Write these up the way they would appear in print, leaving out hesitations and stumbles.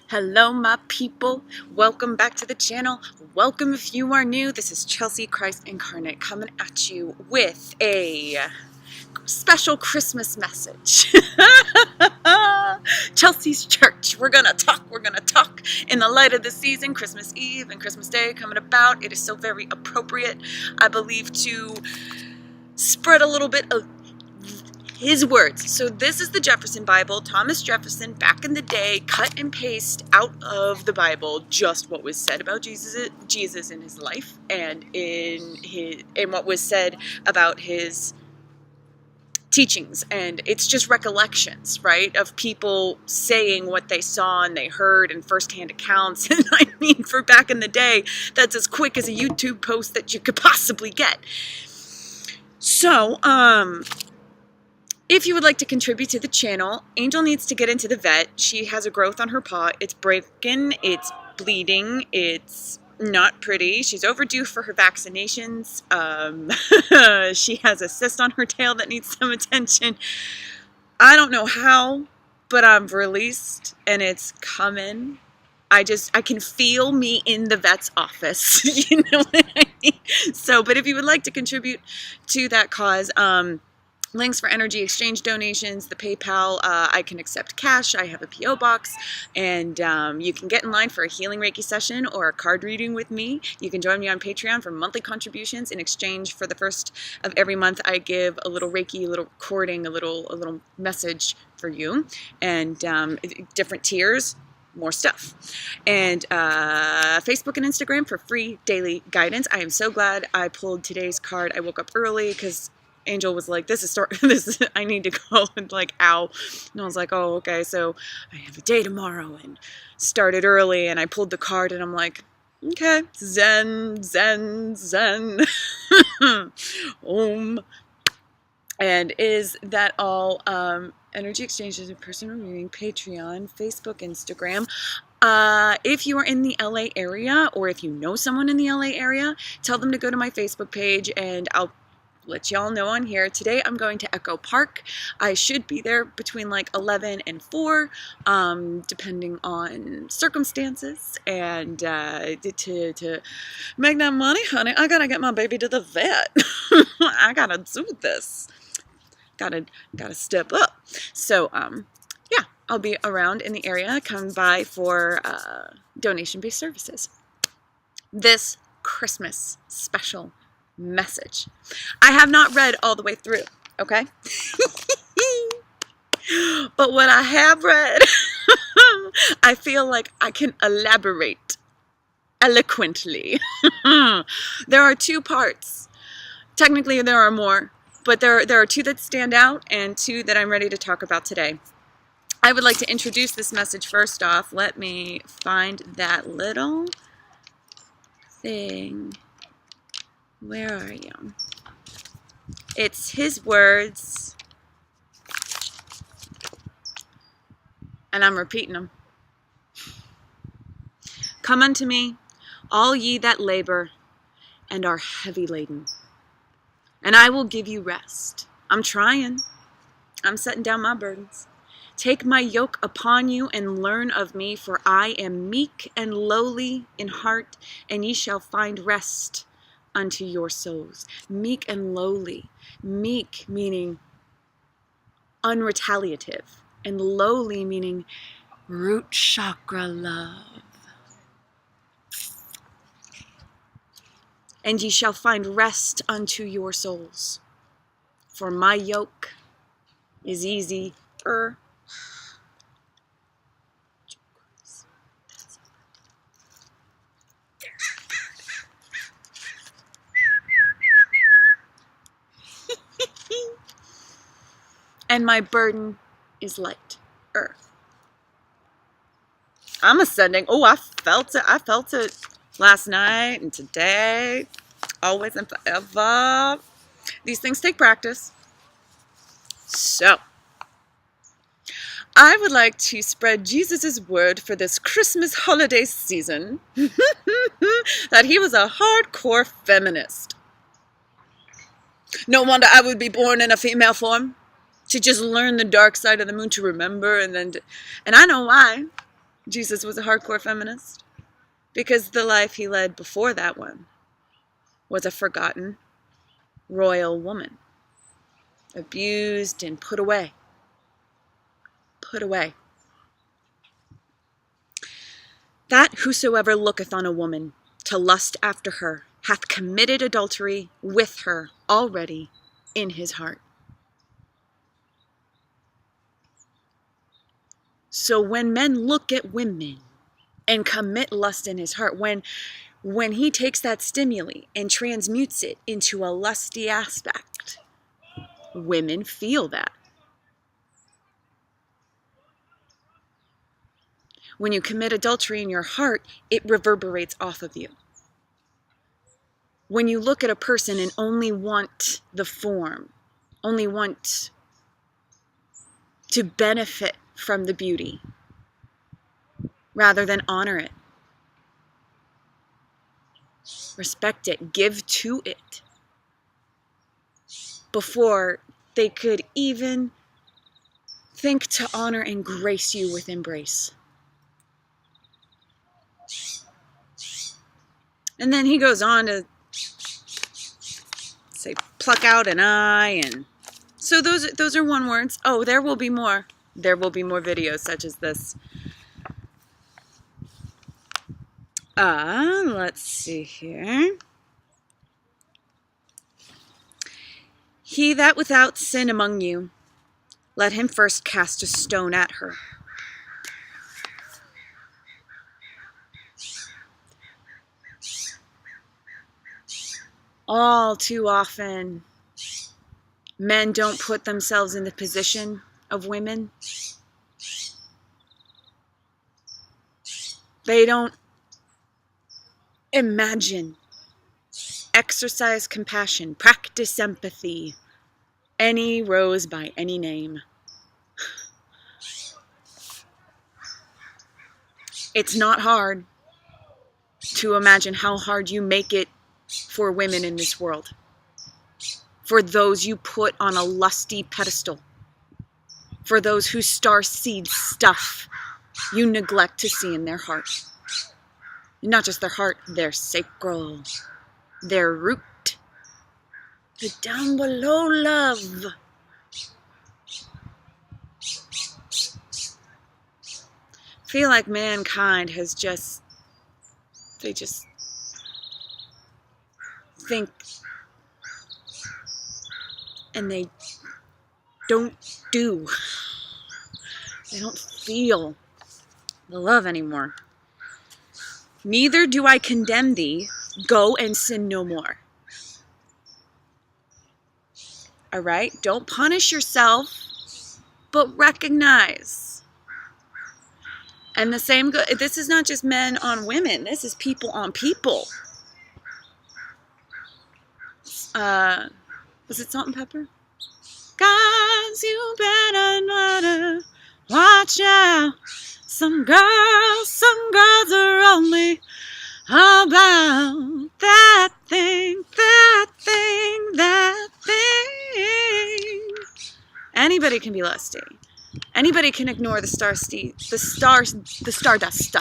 Hello, my people. Welcome back to the channel. Welcome if you are new. This is Chelsea Christ Incarnate coming at you with a special Christmas message. Chelsea's Church. We're gonna talk in the light of the season, Christmas Eve and Christmas Day coming about. It is so very appropriate, I believe, to spread a little bit of his words. So this is the Jefferson Bible. Thomas Jefferson, back in the day, cut and paste out of the Bible just what was said about Jesus in his life and in what was said about his teachings. And it's just recollections, right, of people saying what they saw and they heard and firsthand accounts. And I mean, for back in the day, that's as quick as a YouTube post that you could possibly get. So, if you would like to contribute to the channel, Angel needs to get into the vet. She has a growth on her paw. It's breaking, it's bleeding, it's not pretty. She's overdue for her vaccinations. She has a cyst on her tail that needs some attention. I don't know how, but I'm released and it's coming. I can feel me in the vet's office. You know what I mean? So, but if you would like to contribute to that cause, links for energy exchange donations, the PayPal, I can accept cash, I have a P.O. box, and you can get in line for a healing Reiki session or a card reading with me. You can join me on Patreon for monthly contributions. In exchange for the first of every month, I give a little Reiki, a little recording, a little message for you, and different tiers, more stuff. And Facebook and Instagram for free daily guidance. I am so glad I pulled today's card. I woke up early because Angel was like, I need to go, and like, ow. And I was like, oh, okay, so I have a day tomorrow, and started early, and I pulled the card, and I'm like, okay, zen, zen, zen. And is that all? Energy exchanges and personal reading, Patreon, Facebook, Instagram. If you are in the LA area, or if you know someone in the LA area, tell them to go to my Facebook page, and I'll let y'all know on here. Today I'm going to Echo Park. I should be there between like 11 and 4, depending on circumstances. And to make that money, honey, I gotta get my baby to the vet. I gotta do this. Gotta step up. So yeah, I'll be around in the area. Come by for donation-based services. This Christmas special message I have not read all the way through, okay? But what I have read, I feel like I can elaborate eloquently. There are two parts. Technically there are more, but there are two that stand out and two that I'm ready to talk about today. I would like to introduce this message first off. Let me find that little thing. Where are you? It's his words, and I'm repeating them. Come unto me, all ye that labor and are heavy laden, and I will give you rest. I'm trying. I'm setting down my burdens. Take my yoke upon you and learn of me, for I am meek and lowly in heart, and ye shall find rest unto your souls. Meek and lowly. Meek meaning unretaliative, and lowly meaning root chakra love. And ye shall find rest unto your souls, for my yoke is easy. And my burden is light. I'm ascending. Oh, I felt it last night and today. Always and forever. These things take practice. So, I would like to spread Jesus' word for this Christmas holiday season. That he was a hardcore feminist. No wonder I would be born in a female form. To just learn the dark side of the moon, to remember, and I know why. Jesus was a hardcore feminist because the life he led before that one was a forgotten royal woman, abused and put away. Put away. That whosoever looketh on a woman to lust after her hath committed adultery with her already in his heart. So when men look at women and commit lust in his heart, when he takes that stimuli and transmutes it into a lusty aspect, women feel that. When you commit adultery in your heart, it reverberates off of you. When you look at a person and only want the form, only want to benefit from the beauty, rather than honor it, respect it, give to it, before they could even think to honor and grace you with embrace. And then he goes on to say, pluck out an eye, and so those are one words. Oh, there will be more. There will be more videos such as this. Let's see here. He that without sin among you, let him first cast a stone at her. All too often, men don't put themselves in the position of women. They don't imagine, exercise compassion, practice empathy, any rose by any name. It's not hard to imagine how hard you make it for women in this world, for those you put on a lusty pedestal, for those whose starseed stuff you neglect to see in their heart. Not just their heart, their sacral, their root, the down below love. Feel like mankind has they just think and they don't do. They don't feel the love anymore. Neither do I condemn thee. Go and sin no more. All right? Don't punish yourself, but recognize. And the same, this is not just men on women. This is people on people. Was it Salt and Pepper? Guys, you better watch out. Some girls are only about that thing. Anybody can be lusty. Anybody can ignore the stardust stuff,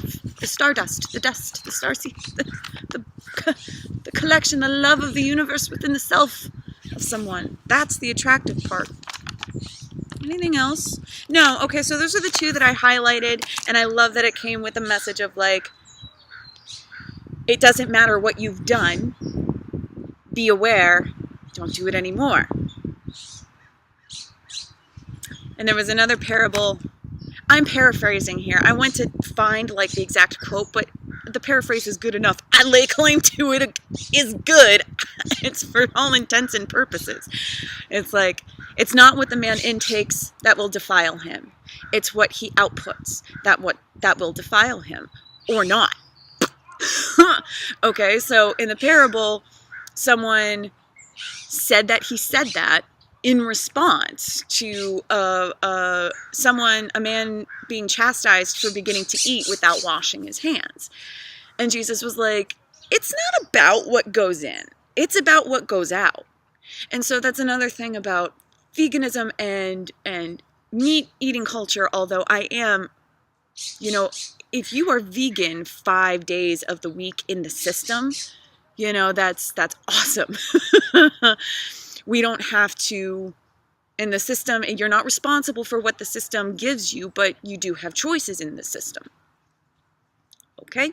the dust, the starseed, the collection, the love of the universe within the self of someone. That's the attractive part. Anything else? No. Okay, so those are the two that I highlighted, and I love that it came with a message of like, it doesn't matter what you've done. Be aware. Don't do it anymore. And there was another parable. I'm paraphrasing here. I went to find like the exact quote, but the paraphrase is good enough. I lay claim to it is good. It's for all intents and purposes. It's like, it's not what the man intakes that will defile him. It's what he outputs that will defile him or not. Okay, so in the parable, someone said that he said that in response to a man being chastised for beginning to eat without washing his hands. And Jesus was like, it's not about what goes in. It's about what goes out. And so that's another thing about veganism and meat eating culture, although I am, if you are vegan 5 days of the week in the system, you know, that's awesome. We don't have to, in the system, you're not responsible for what the system gives you, but you do have choices in the system. Okay?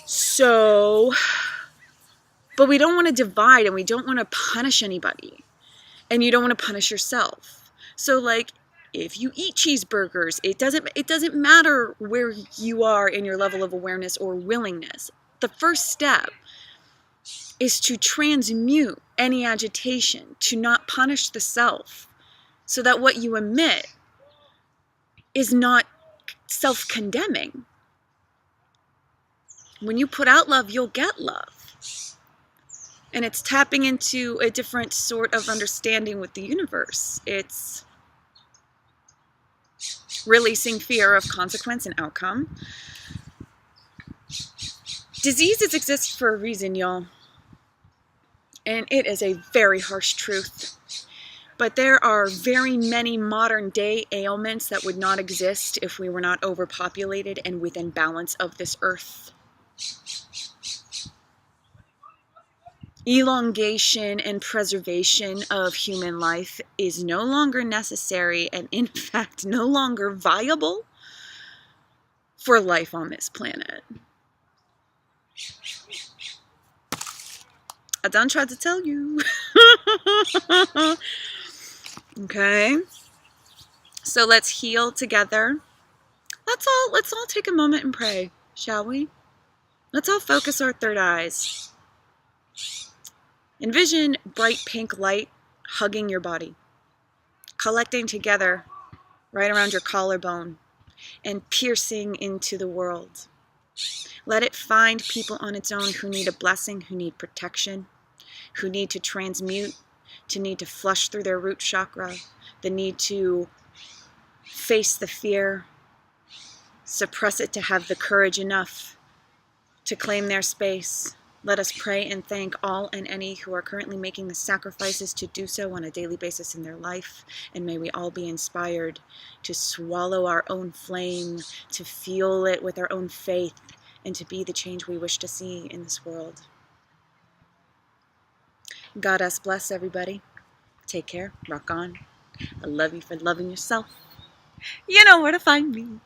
So, but we don't want to divide, and we don't want to punish anybody. And you don't want to punish yourself. So like, if you eat cheeseburgers, it doesn't matter where you are in your level of awareness or willingness. The first step is to transmute any agitation, to not punish the self, so that what you emit is not self-condemning. When you put out love, you'll get love. And it's tapping into a different sort of understanding with the universe. It's releasing fear of consequence and outcome. Diseases exist for a reason, y'all. And it is a very harsh truth. But there are very many modern day ailments that would not exist if we were not overpopulated and within balance of this earth. Elongation and preservation of human life is no longer necessary, and in fact no longer viable for life on this planet. I done tried to tell you. Okay, so let's heal together. Let's all take a moment and pray, shall we? Let's all focus our third eyes. Envision bright pink light hugging your body, collecting together right around your collarbone and piercing into the world. Let it find people on its own who need a blessing, who need protection, who need to transmute, to need to flush through their root chakra, the need to face the fear, suppress it to have the courage enough to claim their space. Let us pray and thank all and any who are currently making the sacrifices to do so on a daily basis in their life. And may we all be inspired to swallow our own flame, to fuel it with our own faith, and to be the change we wish to see in this world. God us bless, everybody. Take care. Rock on. I love you for loving yourself. You know where to find me.